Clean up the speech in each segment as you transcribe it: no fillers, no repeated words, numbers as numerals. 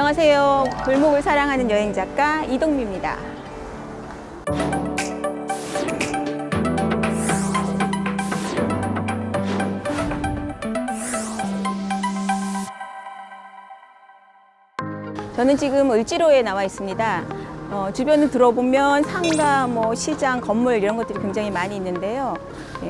안녕하세요. 골목을 사랑하는 여행작가 이동미입니다. 저는 지금 을지로에 나와 있습니다. 주변을 들어보면 상가, 시장, 건물 이런 것들이 굉장히 많이 있는데요.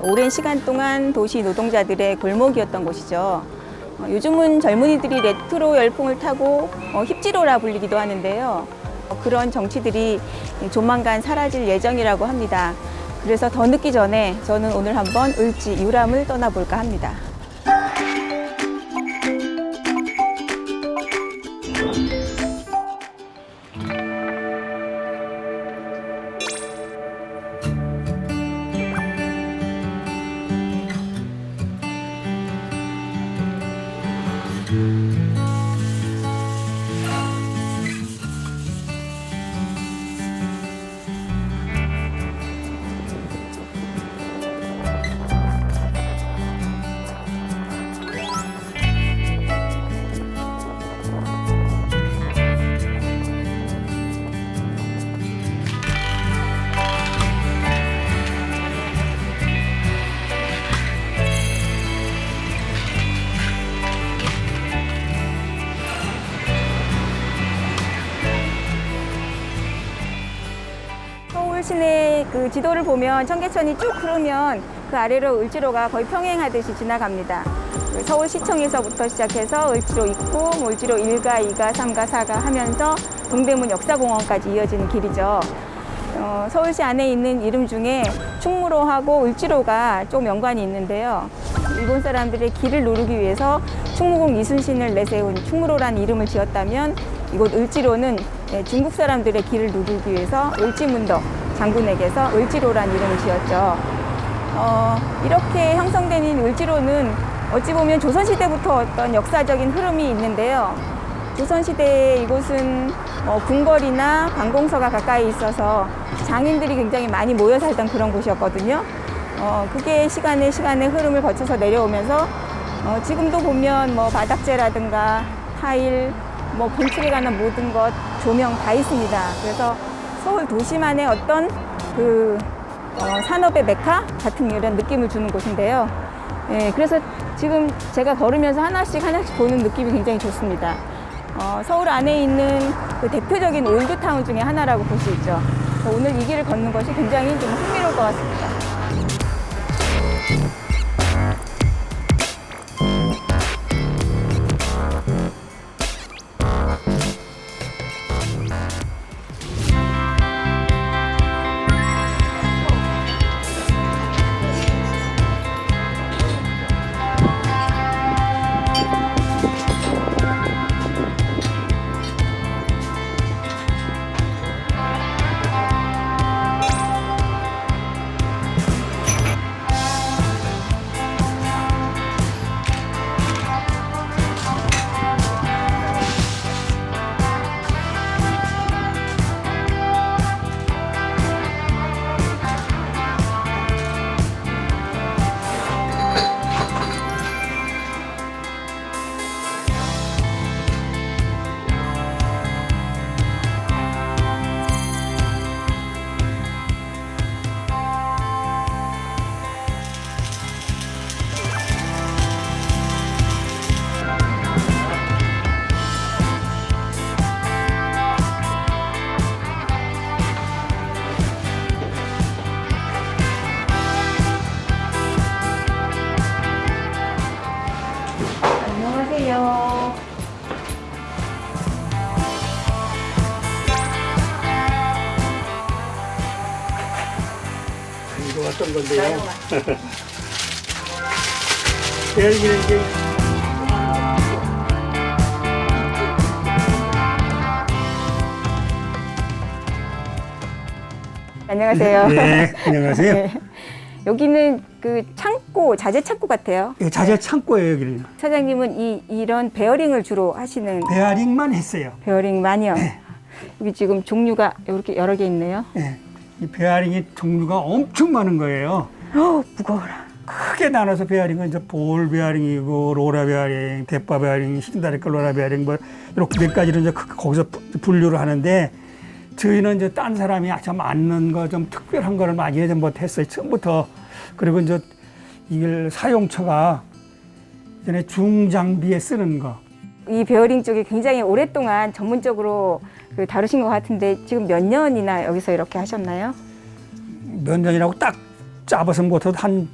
오랜 시간 동안 도시 노동자들의 골목이었던 곳이죠. 요즘은 젊은이들이 레트로 열풍을 타고 힙지로라 불리기도 하는데요. 그런 정치들이 조만간 사라질 예정이라고 합니다. 그래서 더 늦기 전에 저는 오늘 한번 을지 유람을 떠나볼까 합니다. 서울 시내 그 지도를 보면 청계천이 쭉 흐르면 그 아래로 을지로가 거의 평행하듯이 지나갑니다. 서울시청에서부터 시작해서 을지로 입구, 을지로 1가, 2가, 3가, 4가 하면서 동대문 역사공원까지 이어지는 길이죠. 서울시 안에 있는 이름 중에 충무로하고 을지로가 좀 연관이 있는데요. 일본 사람들의 길을 누르기 위해서 충무공 이순신을 내세운 충무로라는 이름을 지었다면 이곳 을지로는 중국 사람들의 길을 누르기 위해서 을지문덕 장군에게서 을지로라는 이름을 지었죠. 이렇게 형성된 을지로는 어찌 보면 조선시대부터 어떤 역사적인 흐름이 있는데요. 조선시대에 이곳은 궁궐이나 관공서가 가까이 있어서 장인들이 굉장히 많이 모여 살던 그런 곳이었거든요. 그게 시간의 흐름을 거쳐서 내려오면서 지금도 보면 바닥재라든가 타일, 건축에 관한 모든 것, 조명 다 있습니다. 그래서 서울 도시만의 어떤 산업의 메카 같은 이런 느낌을 주는 곳인데요. 그래서 지금 제가 걸으면서 하나씩 보는 느낌이 굉장히 좋습니다. 서울 안에 있는 그 대표적인 올드타운 중에 하나라고 볼 수 있죠. 오늘 이 길을 걷는 것이 굉장히 좀 흥미로울 것 같습니다. 안녕하세요. 이거 어떤 건데요? 여기는 이제 안녕하세요. 네, 안녕하세요. 네. 여기는 그 창고, 자재 창고 같아요. 예, 자재 창고예요, 여기는. 사장님은 이런 베어링을 주로 하시는 베어링만 했어요. 베어링만이요. 네. 여기 지금 종류가 이렇게 여러 개 있네요. 예. 이 베어링의 종류가 엄청 많은 거예요. 무거워라. 크게 나눠서 베어링은 이제 볼 베어링이고 로라 베어링, 대파 베어링, 흰다리컬 로라 베어링 뭐 이렇게 몇 가지를 이제 거기서 분류를 하는데 저희는 이제 딴 사람이 좀 않는 거 좀 특별한 거를 많이 좀 못했어요 처음부터. 그리고 이제 이걸 사용처가 전에 중장비에 쓰는 거. 이 베어링 쪽이 굉장히 오랫동안 전문적으로 다루신 것 같은데 지금 몇 년이나 여기서 이렇게 하셨나요? 몇 년이라고 딱 잡아서 못해도 한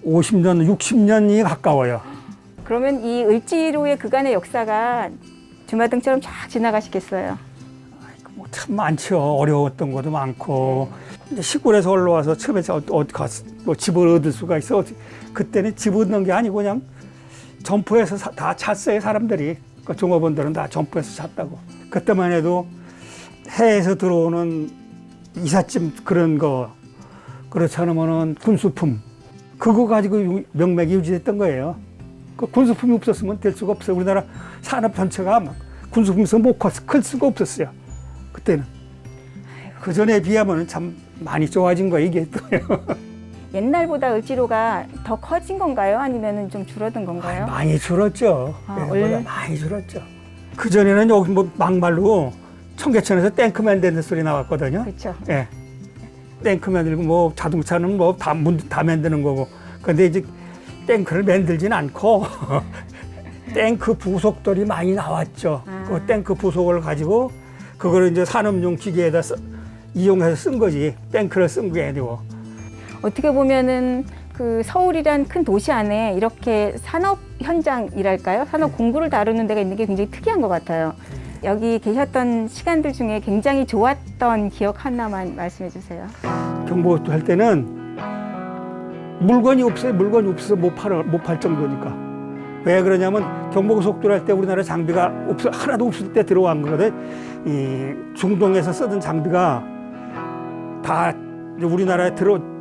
50년, 60년이 가까워요. 그러면 이 을지로의 그간의 역사가 주마등처럼 쫙 지나가시겠어요? 뭐 참 많죠. 어려웠던 것도 많고. 이제 시골에서 올라와서 처음에 어디 가서 뭐 집을 얻을 수가 있어. 그때는 집 얻는 게 아니고 그냥 점포에서 다 찼어요, 사람들이. 그 종업원들은 다 점포에서 찼다고. 그때만 해도 해에서 들어오는 이삿짐 그런 거, 그렇지 않으면은 군수품, 그거 가지고 명맥이 유지됐던 거예요. 그 군수품이 없었으면 될 수가 없어요. 우리나라 산업 전체가 막 군수품에서 클 수가 없었어요. 그때는. 그 전에 비하면 참 많이 좋아진 거예요, 이게 또요. 옛날보다 을지로가 더 커진 건가요? 아니면 좀 줄어든 건가요? 많이 줄었죠. 아, 옛날보다 많이 줄었죠. 그 전에는 여기 뭐 막말로 청계천에서 탱크맨 되는 소리 나왔거든요. 그렇죠. 예. 탱크 만들고 뭐 자동차는 뭐 다 만드는 거고. 근데 이제 탱크를 만들진 않고 탱크 부속들이 많이 나왔죠. 그 탱크 부속을 가지고 그거를 이제 산업용 기계에다 이용해서 쓴 거지. 탱크를 쓴 게 아니고. 어떻게 보면은 그 서울이란 큰 도시 안에 이렇게 산업 현장이랄까요? 산업 공구를 다루는 데가 있는 게 굉장히 특이한 것 같아요. 여기 계셨던 시간들 중에 굉장히 좋았던 기억 하나만 말씀해 주세요. 경보도 할 때는 물건이 없어요. 물건이 없어서 못 팔 정도니까. 왜 그러냐면 경보고속도로 할 때 우리나라 장비가 하나도 없을 때 들어간 거거든. 이 중동에서 쓰던 장비가 다 우리나라에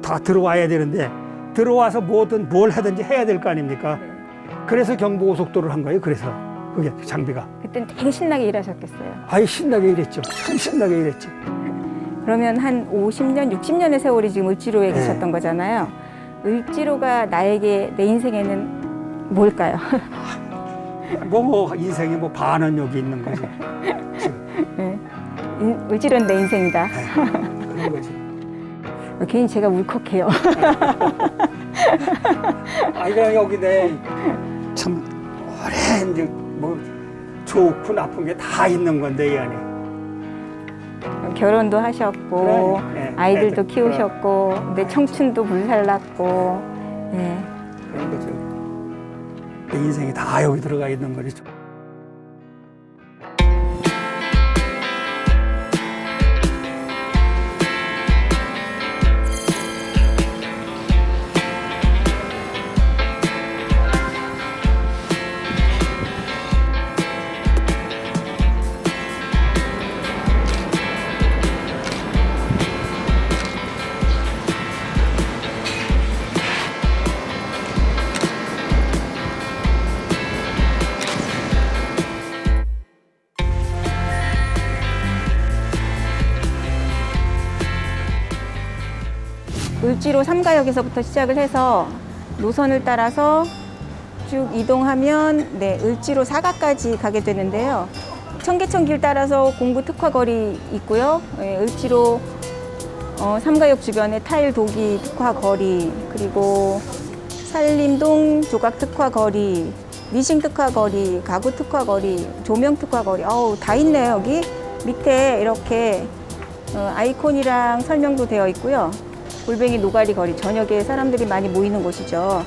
다 들어와야 되는데 들어와서 뭐든 뭘 하든지 해야 될 거 아닙니까? 그래서 경보고속도로를 한 거예요. 그래서 그게 장비가. 그땐 되게 신나게 일하셨겠어요. 아예 신나게 일했죠. 참 신나게 일했죠. 그러면 한 50년, 60년의 세월이 지금 을지로에 네. 계셨던 거잖아요. 을지로가 나에게, 내 인생에는 뭘까요? 뭐 인생이 뭐 반은 여기 있는 거지. 네. 을지로는 내 인생이다. 그런 거지. 괜히 제가 울컥해요. 아이가 여기 내참 오래 이제 뭐 좋고 나쁜 게 다 있는 건데 이 안에. 결혼도 하셨고, 네, 아이들도 애들, 키우셨고, 내 청춘도 불살랐고, 네. 그런 거죠. 내 인생이 다 여기 들어가 있는 거죠. 을지로 삼가역에서부터 시작을 해서 노선을 따라서 쭉 이동하면 네, 을지로 사가까지 가게 되는데요. 청계천길 따라서 공구 특화거리 있고요. 네, 을지로 삼가역 주변에 타일 도기 특화거리, 그리고 산림동 조각 특화거리, 미싱 특화거리, 가구 특화거리, 조명 특화거리, 다 있네요. 여기 밑에 이렇게 아이콘이랑 설명도 되어 있고요. 골뱅이 노가리 거리, 저녁에 사람들이 많이 모이는 곳이죠.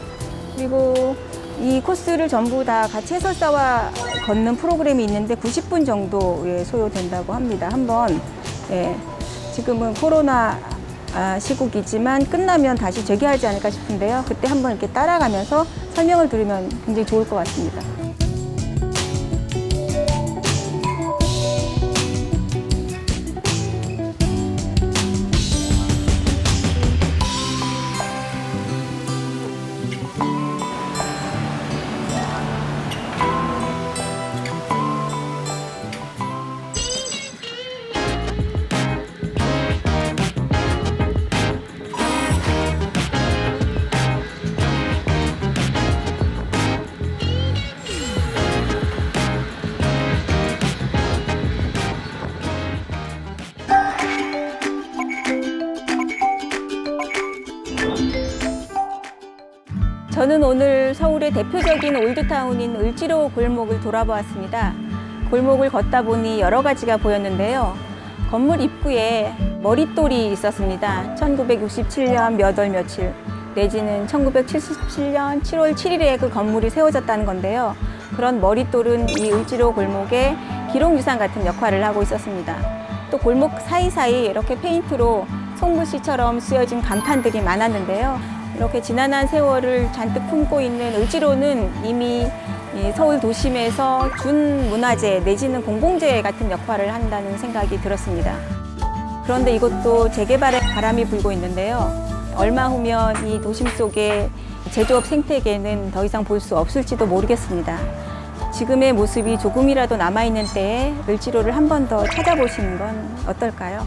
그리고 이 코스를 전부 다 같이 해설사와 걷는 프로그램이 있는데 90분 정도에 소요된다고 합니다. 한번 지금은 코로나 시국이지만 끝나면 다시 재개하지 않을까 싶은데요. 그때 한번 이렇게 따라가면서 설명을 들으면 굉장히 좋을 것 같습니다. 저는 오늘 서울의 대표적인 올드타운인 을지로 골목을 돌아보았습니다. 골목을 걷다 보니 여러 가지가 보였는데요. 건물 입구에 머릿돌이 있었습니다. 1967년 몇 월 며칠 내지는 1977년 7월 7일에 그 건물이 세워졌다는 건데요. 그런 머릿돌은 이 을지로 골목의 기록유산 같은 역할을 하고 있었습니다. 또 골목 사이사이 이렇게 페인트로 송부시처럼 쓰여진 간판들이 많았는데요. 이렇게 지난한 세월을 잔뜩 품고 있는 을지로는 이미 이 서울 도심에서 준문화재 내지는 공공재 같은 역할을 한다는 생각이 들었습니다. 그런데 이것도 재개발의 바람이 불고 있는데요. 얼마 후면 이 도심 속의 제조업 생태계는 더 이상 볼 수 없을지도 모르겠습니다. 지금의 모습이 조금이라도 남아있는 때에 을지로를 한 번 더 찾아보시는 건 어떨까요?